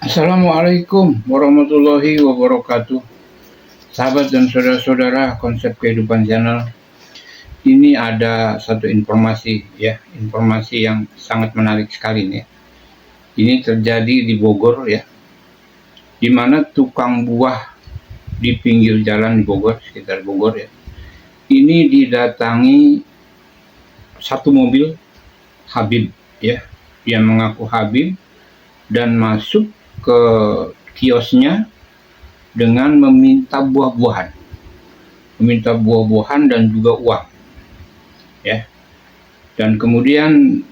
Assalamualaikum warahmatullahi wabarakatuh. Sahabat dan saudara-saudara konsep kehidupan channel. Ini ada satu informasi ya, informasi yang sangat menarik sekali nih. Ini terjadi di Bogor ya, di mana tukang buah di pinggir jalan di Bogor, sekitar Bogor ya. Ini didatangi satu mobil Habib ya, dia mengaku Habib dan masuk ke kiosnya dengan meminta buah-buahan dan juga uang ya. Dan kemudian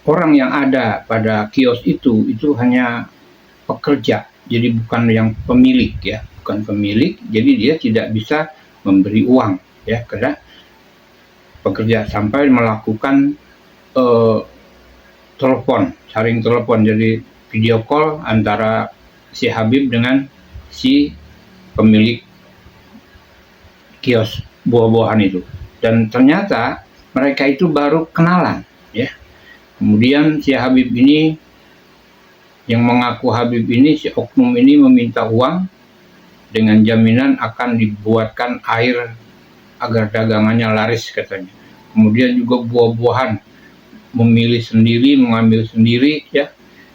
orang yang ada pada kios itu hanya pekerja, jadi bukan yang pemilik ya, bukan pemilik, jadi dia tidak bisa memberi uang ya, karena pekerja, sampai melakukan saring telepon, jadi video call antara si Habib dengan si pemilik kios buah-buahan itu. Dan ternyata mereka itu baru kenalan ya. Kemudian si Habib ini, yang mengaku Habib ini, si oknum ini meminta uang dengan jaminan akan dibuatkan air agar dagangannya laris katanya. Kemudian juga buah-buahan memilih sendiri, mengambil sendiri ya,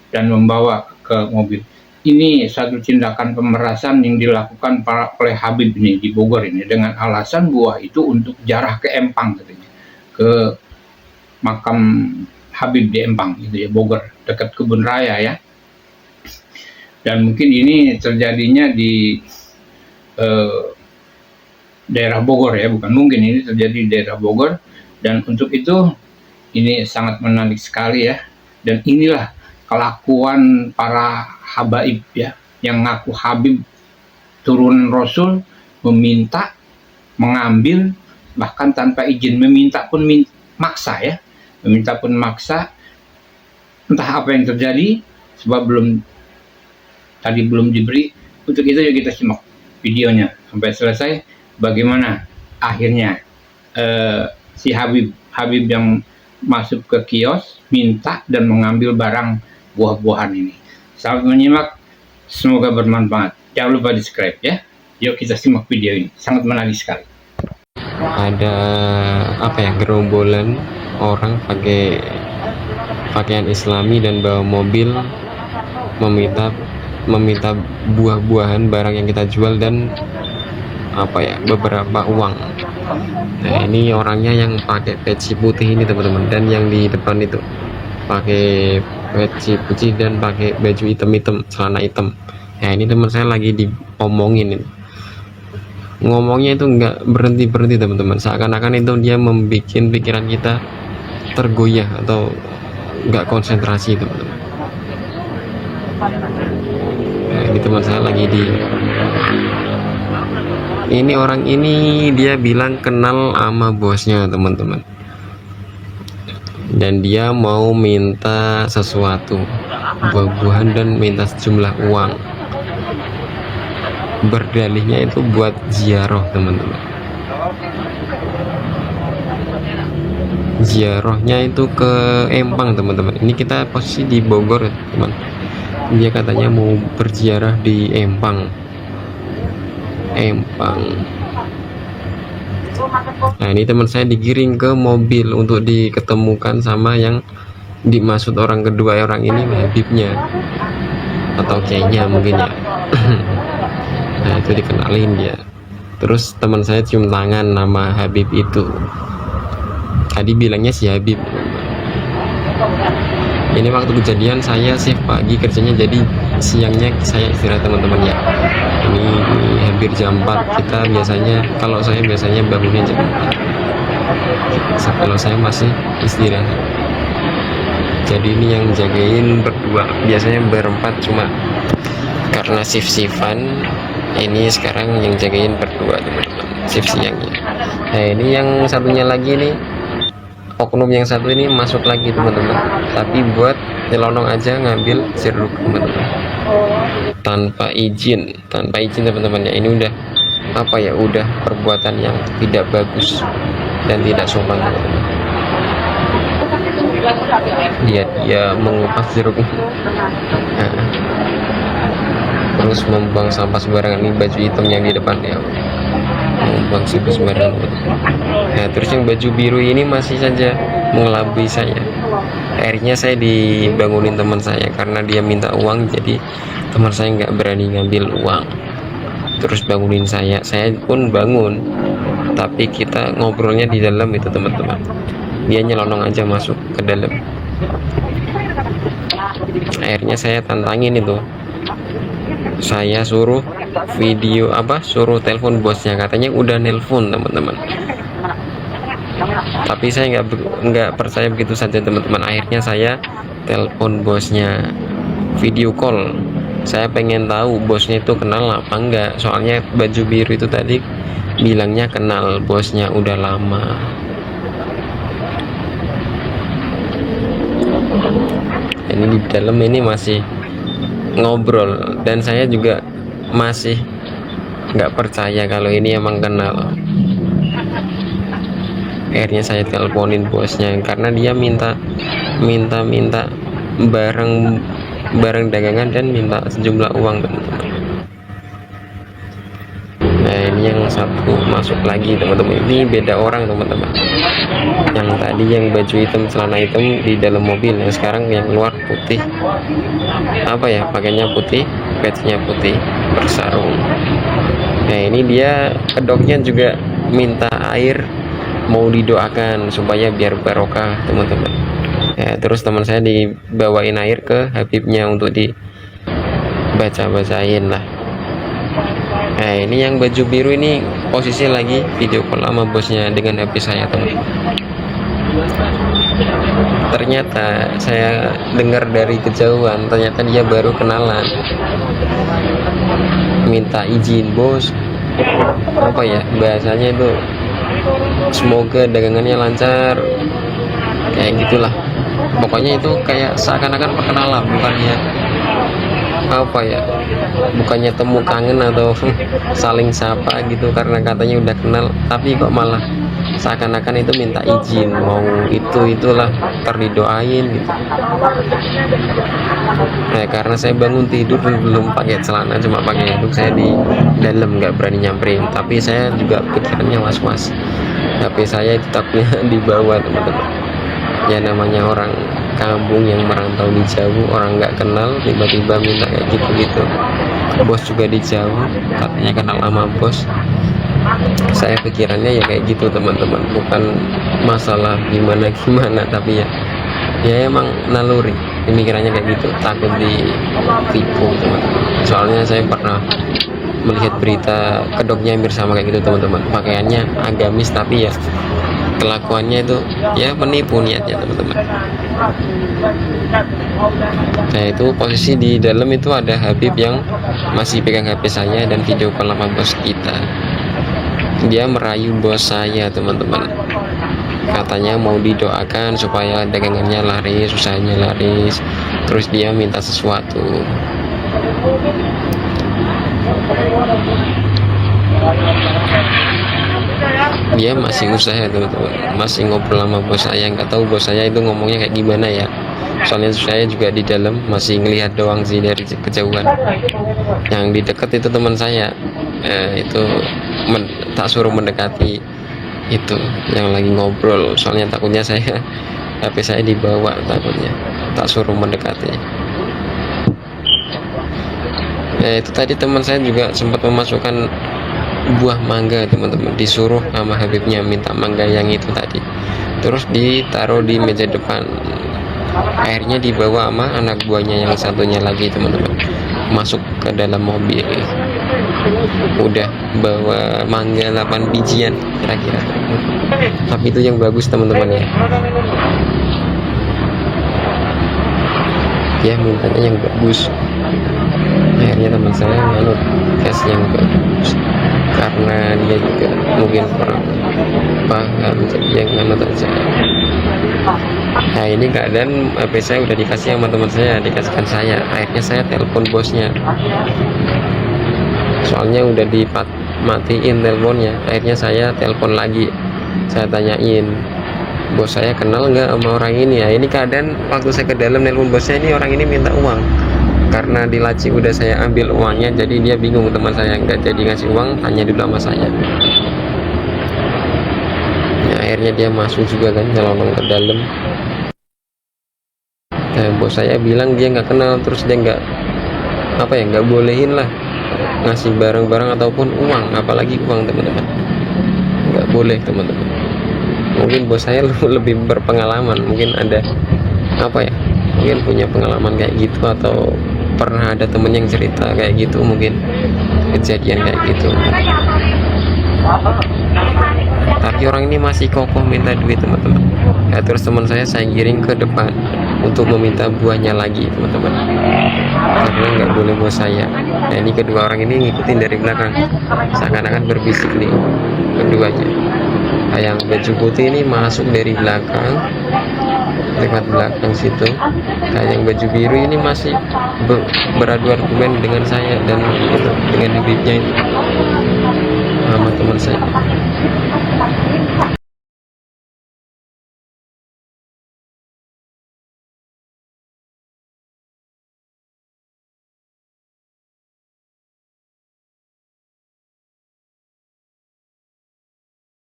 dan membawa ke mobil. Ini satu tindakan pemerasan yang dilakukan oleh Habib ini di Bogor ini, dengan alasan buah itu untuk jarah ke Empang katanya, ke makam Habib di Empang gitu ya, Bogor, dekat kebun raya ya. Dan mungkin ini terjadinya di daerah Bogor ya, bukan mungkin, ini terjadi di daerah Bogor. Dan untuk itu ini sangat menarik sekali ya. Dan inilah kelakuan para habaib ya, yang ngaku Habib turunan Rasul, meminta, mengambil, bahkan tanpa izin, meminta pun maksa ya, meminta pun maksa. Entah apa yang terjadi, sebab tadi belum diberi. Untuk itu ya kita simak videonya sampai selesai, bagaimana akhirnya si Habib yang masuk ke kios, minta dan mengambil barang buah-buahan ini. Selamat menyimak, semoga bermanfaat. Jangan lupa di subscribe ya. Yuk kita simak video ini, sangat menarik sekali. Ada gerombolan orang pakai pakaian Islami dan bawa mobil, meminta buah-buahan barang yang kita jual dan beberapa uang. Nah, ini orangnya yang pakai peci putih ini teman-teman, dan yang di depan itu pakai peci putih dan pakai baju hitam, celana hitam. Nah, ini teman saya lagi diomongin ini. Ngomongnya itu nggak berhenti teman-teman, seakan-akan itu dia membuat pikiran kita tergoyah atau nggak konsentrasi teman-teman. Nah, ini teman saya lagi ini orang ini dia bilang kenal sama bosnya teman-teman, dan dia mau minta sesuatu, buah-buahan, dan minta sejumlah uang. Berdalihnya itu buat ziarah teman-teman. Ziarahnya itu ke Empang teman-teman. Ini kita posisi di Bogor teman. Dia katanya mau berziarah di Empang. Nah, ini teman saya digiring ke mobil untuk diketemukan sama yang dimaksud orang kedua, orang ini Habibnya atau kayaknya mungkin ya. Nah, itu dikenalin dia. Terus teman saya cium tangan nama Habib itu. Tadi bilangnya si Habib. Ini waktu kejadian saya shift pagi kerjanya, jadi siangnya saya istirahat teman-teman ya. Ini hampir jam 4. Kita biasanya, kalau saya biasanya bangunnya jam 4. Kalau saya masih istirahat. Jadi ini yang jagain berdua, biasanya berempat, cuma karena shift-shiftan ini sekarang yang jagain berdua teman-teman, shift siangnya. Nah, ini yang satunya lagi nih, oknum yang satu ini masuk lagi teman-teman, tapi buat nyelonong aja, ngambil jeruk teman-teman, tanpa izin teman-teman ya. Ini udah udah perbuatan yang tidak bagus dan tidak sopan teman-teman. dia mengupas jeruk. Nah, terus membuang sampah sembarangan. Ini baju hitam yang di depan ya, membuang sampah sembarangan. Nah, terus yang baju biru ini masih saja mengelabui saya. Akhirnya saya dibangunin teman saya karena dia minta uang, jadi teman saya nggak berani ngambil uang, terus bangunin saya pun bangun, tapi kita ngobrolnya di dalam itu teman-teman. Dia nyelonong aja masuk ke dalam. Akhirnya saya tantangin itu, saya suruh suruh telepon bosnya, katanya udah nelpon teman-teman. Tapi saya nggak percaya begitu saja teman-teman. Akhirnya saya telepon bosnya, video call. Saya pengen tahu bosnya itu kenal apa enggak, soalnya baju biru itu tadi bilangnya kenal bosnya udah lama. Ini di dalam ini masih ngobrol, dan saya juga masih nggak percaya kalau ini emang kenal. Akhirnya saya teleponin bosnya karena dia minta barang dagangan dan minta sejumlah uang teman-teman. Nah, ini yang satu masuk lagi teman-teman. Ini beda orang teman-teman. Yang tadi yang baju hitam celana hitam di dalam mobil, yang sekarang yang keluar putih, apa ya, pakainya putih, badge-nya putih, bersarung. Nah, ini dia kedoknya juga minta air, mau didoakan supaya biar barokah teman-teman. Ya, terus teman saya dibawain air ke Habibnya untuk dibaca-bacain lah. Nah, ini yang baju biru ini posisi lagi video call sama bosnya dengan HP saya teman. Ternyata saya dengar dari kejauhan, ternyata dia baru kenalan, minta izin bos, apa ya bahasanya itu, semoga dagangannya lancar, kayak gitulah. Pokoknya itu kayak seakan-akan perkenalan, bukannya apa ya, bukannya temu kangen atau saling sapa gitu karena katanya udah kenal, tapi kok malah seakan-akan itu minta izin, mau itulah terdidoain gitu. Nah, karena saya bangun tidur belum pakai celana, cuma pakai handuk, saya di dalam nggak berani nyamperin, tapi saya juga pikirannya was-was. HP saya takutnya dibawa teman-teman. Ya namanya orang kampung yang merantau di jauh, orang nggak kenal tiba-tiba minta kayak gitu. Bos juga di jauh, katanya kenal sama bos. Saya pikirannya ya kayak gitu teman-teman, bukan masalah gimana tapi ya emang naluri pemikirannya kayak gitu, takut ditipu teman-teman. Soalnya saya pernah melihat berita kedoknya hampir sama kayak gitu teman-teman, pakaiannya agamis tapi ya kelakuannya itu ya menipu niatnya teman-teman. Nah, itu posisi di dalam itu ada Habib yang masih pegang HP saya dan video call sama bos kita. Dia merayu bos saya teman-teman, katanya mau didoakan supaya dagangannya laris, usahanya laris, terus dia minta sesuatu. Dia masih usaha teman-teman, masih ngobrol sama bos saya. Nggak tahu bos saya itu ngomongnya kayak gimana ya, soalnya saya juga di dalam masih ngelihat doang sih dari kejauhan. Yang di dekat itu teman saya, itu tak suruh mendekati itu yang lagi ngobrol, soalnya takutnya saya HP saya dibawa, takutnya tak suruh mendekati. Itu tadi teman saya juga sempat memasukkan buah mangga teman-teman, disuruh sama Habibnya minta mangga yang itu tadi, terus ditaruh di meja depan. Akhirnya dibawa sama anak buahnya yang satunya lagi teman-teman, masuk ke dalam mobil, udah bawa mangga 8 bijian kira-kira, tapi itu yang bagus teman-teman ya mintanya yang bagus. Akhirnya teman saya manut cash yang bagus karena dia juga mungkin kurang paham, jadi yang manut aja. Nah, ini keadaan HP saya udah dikasih sama teman saya, dikasihkan saya. Akhirnya saya telepon bosnya, soalnya udah dimatiin teleponnya. Akhirnya saya telepon lagi, saya tanyain bos saya kenal nggak sama orang ini ya. Ini keadaan waktu saya ke dalam nelpon bos saya, ini orang ini minta uang. Karena di laci udah saya ambil uangnya, jadi dia bingung, teman saya nggak jadi ngasih uang, tanya dulu sama saya. Ya, akhirnya dia masuk juga kan, nyelonong ke dalam. Nah, bos saya bilang dia nggak kenal, terus dia nggak bolehin lah ngasih barang-barang ataupun uang, apalagi uang, teman-teman. Nggak boleh, teman-teman. Mungkin bos saya lebih berpengalaman, mungkin ada mungkin punya pengalaman kayak gitu, atau pernah ada temen yang cerita kayak gitu, mungkin kejadian kayak gitu. Tapi orang ini masih kokoh minta duit, teman-teman. Ya, terus teman saya giring ke depan untuk meminta buahnya lagi, teman-teman, karena nggak boleh bos saya. Nah, ini kedua orang ini ngikutin dari belakang, seakan-akan berbisik nih keduanya. Nah, yang baju putih ini masuk dari belakang, lewat belakang situ. Nah, yang baju biru ini masih beradu argumen dengan saya dan dengan bibitnya itu sama teman saya.